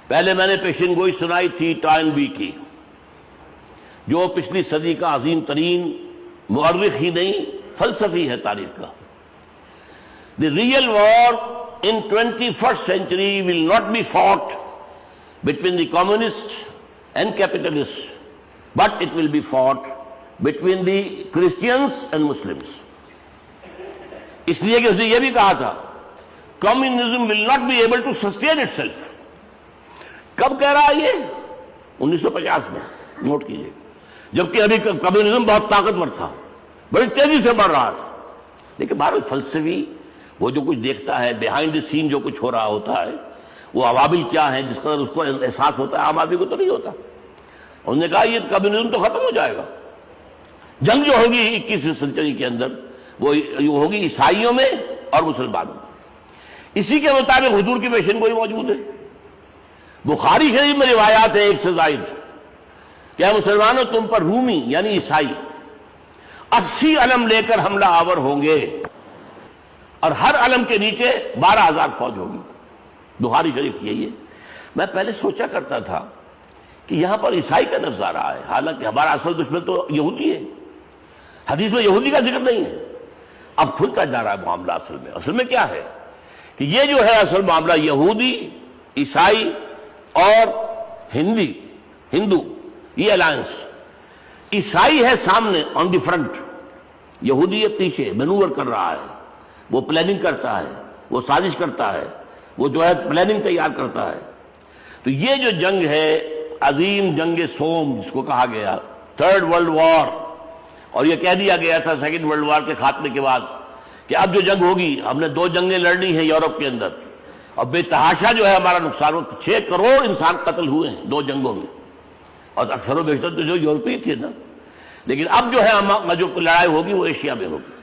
پہلے میں نے پیشن گوئی سنائی تھی ٹائن بی کی، جو پچھلی صدی کا عظیم ترین مورخ ہی نہیں فلسفی ہے تاریخ کا. The real war in 21st century will not be fought between the communists and capitalists, but it will be fought between the Christians and Muslims. اس لیے کہ اس نے یہ بھی کہا تھا communism will not be able to sustain itself. کب کہہ رہا ہے یہ؟ 1950 میں، نوٹ کیجئے، جبکہ ابھی کمیونزم بہت طاقتور تھا، بڑی تیزی سے بڑھ رہا تھا. لیکن بہرحال فلسفی وہ جو کچھ دیکھتا ہے بیہائنڈ دی سین، جو کچھ ہو رہا ہوتا ہے، وہ عوامل کیا ہیں جس قدر اس کو احساس ہوتا ہے، عام آدمی کو تو نہیں ہوتا. انہوں نے کہا یہ کمیونزم تو ختم ہو جائے گا. جنگ جو ہوگی 21ویں سنچری کے اندر وہ ہوگی عیسائیوں میں اور مسلمانوں میں. اسی کے مطابق حضور کی پیشن گوئی موجود ہے. بخاری شریف میں روایات ہیں ایک سے زائد کہ اے مسلمانوں تم پر رومی یعنی عیسائی 80 علم لے کر حملہ آور ہوں گے اور ہر علم کے نیچے 12,000 فوج ہوگی. بخاری شریف کی ہے یہ. میں پہلے سوچا کرتا تھا کہ یہاں پر عیسائی کا لفظ آ رہا ہے، حالانکہ ہمارا اصل دشمن تو یہودی ہے. حدیث میں یہودی کا ذکر نہیں ہے. اب کھلتا جا رہا ہے معاملہ. اصل میں کیا ہے کہ یہ جو ہے اصل معاملہ یہودی، عیسائی اور ہندو، یہ الائنس. عیسائی ہے سامنے آن دی فرنٹ، یہودی ہے پیچھے مینور کر رہا ہے. وہ پلاننگ کرتا ہے، وہ سازش کرتا ہے، وہ جو ہے پلاننگ تیار کرتا ہے. تو یہ جو جنگ ہے عظیم جنگ سوم جس کو کہا گیا، تھرڈ ورلڈ وار، اور یہ کہہ دیا گیا تھا سیکنڈ ورلڈ وار کے خاتمے کے بعد کہ اب جو جنگ ہوگی، ہم نے 2 جنگیں لڑنی ہیں یورپ کے اندر، اور بے تحاشا جو ہے ہمارا نقصان ہو. 6 کروڑ انسان قتل ہوئے ہیں 2 جنگوں میں، اور اکثر و بیشتر تو جو یورپی تھے نا. لیکن اب جو ہے جو لڑائی ہوگی وہ ایشیا میں ہوگی.